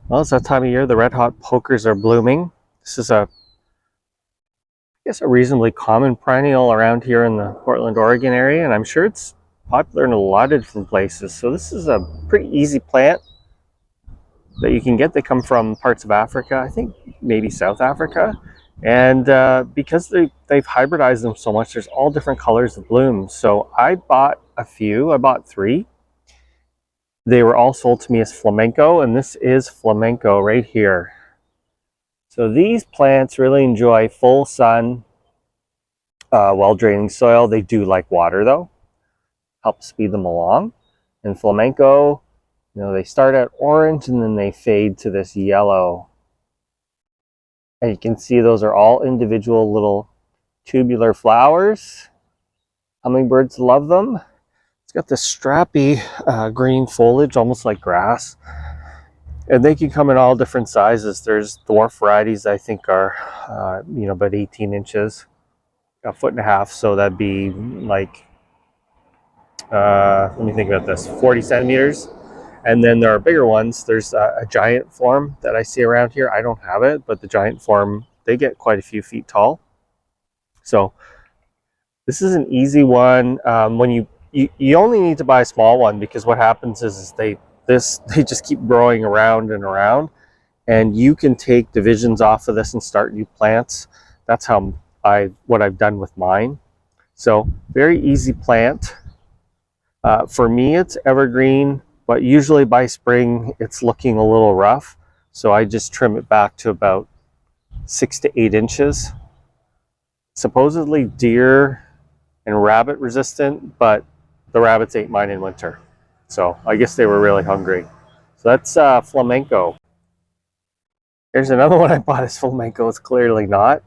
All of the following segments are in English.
Well, it's that time of year. The red hot pokers are blooming. This is I guess, a reasonably common perennial around here in the Portland, Oregon area, and I'm sure it's popular in a lot of different places. So this is a pretty easy plant that you can get. They come from parts of Africa, I think maybe South Africa, and because they've hybridized them so much, there's all different colors of blooms. So I bought a few. I bought 3. They were all sold to me as Flamenco, and this is Flamenco right here. So these plants really enjoy full sun, well-draining soil. They do like water though, helps speed them along. And Flamenco, they start out orange and then they fade to this yellow. And you can see those are all individual little tubular flowers. Hummingbirds love them. It's got this strappy green foliage, almost like grass. And they can come in all different sizes. There's dwarf varieties I think are, about 18 inches, a foot and a half. So that'd be like, let me think about this, 40 centimeters. And then there are bigger ones. There's a giant form that I see around here. I don't have it, but the giant form, they get quite a few feet tall. So this is an easy one. When you only need to buy a small one, because what happens is they just keep growing around and around, and you can take divisions off of this and start new plants. That's how what I've done with mine. So very easy plant. For me, it's evergreen, but usually by spring it's looking a little rough, so I just trim it back to about 6 to 8 inches. Supposedly deer and rabbit resistant, but the rabbits ate mine in winter, so I guess they were really hungry. So that's Flamenco. Here's another one I bought as Flamenco. It's clearly not.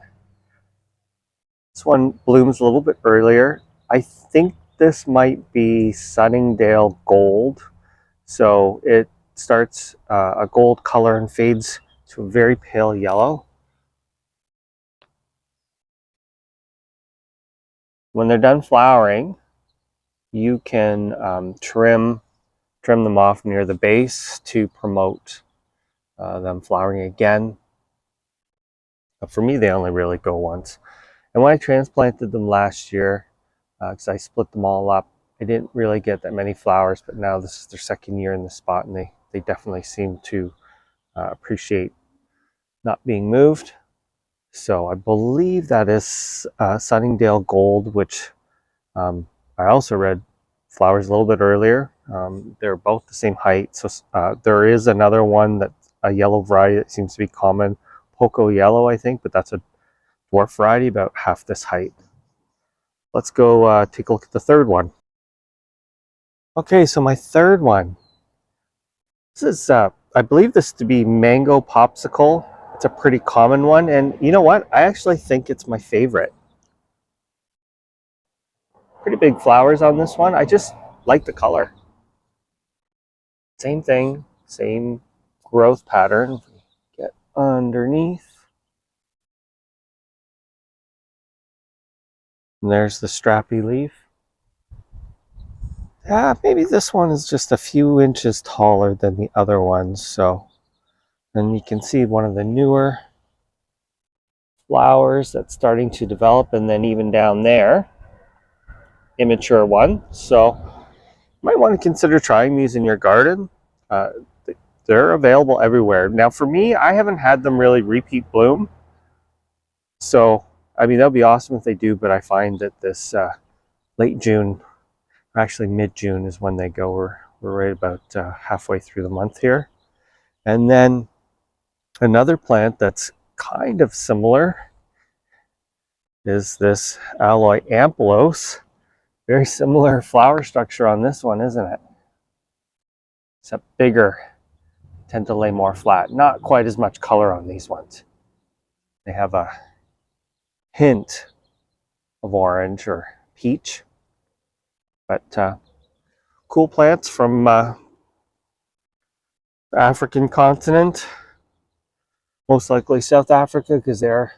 This one blooms a little bit earlier. I think this might be Sunningdale Gold. So it starts a gold color and fades to a very pale yellow. When they're done flowering, you can trim them off near the base to promote them flowering again. But for me, they only really go once. And when I transplanted them last year, because I split them all up, I didn't really get that many flowers, but now this is their second year in the spot, and they definitely seem to appreciate not being moved. So I believe that is Sunningdale Gold, which I also read flowers a little bit earlier. They're both the same height. So there is another one, that a yellow variety that seems to be common, Poco Yellow, I think, but that's a dwarf variety about half this height. Let's go take a look at the third one. Okay, so my third one. This is, I believe this to be Mango Popsicle. It's a pretty common one, and you know what? I actually think it's my favorite. Pretty big flowers on this one. I just like the color. Same thing, same growth pattern. Get underneath. And there's the strappy leaf. Yeah, maybe this one is just a few inches taller than the other ones. So then you can see one of the newer flowers that's starting to develop, and then even down there, immature one. So you might want to consider trying these in your garden. They're available everywhere. Now for me, I haven't had them really repeat bloom. So, I mean, that'd be awesome if they do, but I find that this late June, or actually mid-June is when they go. We're right about halfway through the month here. And then another plant that's kind of similar is this Alloy Ampulos. Very similar flower structure on this one, isn't it? Except bigger, tend to lay more flat. Not quite as much color on these ones. They have a hint of orange or peach, but cool plants from the African continent, most likely South Africa, because they're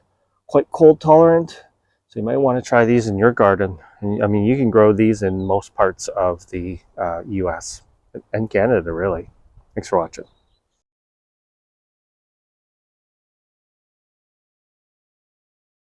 quite cold tolerant. So you might want to try these in your garden. And I mean, you can grow these in most parts of the US and Canada, really. Thanks for watching.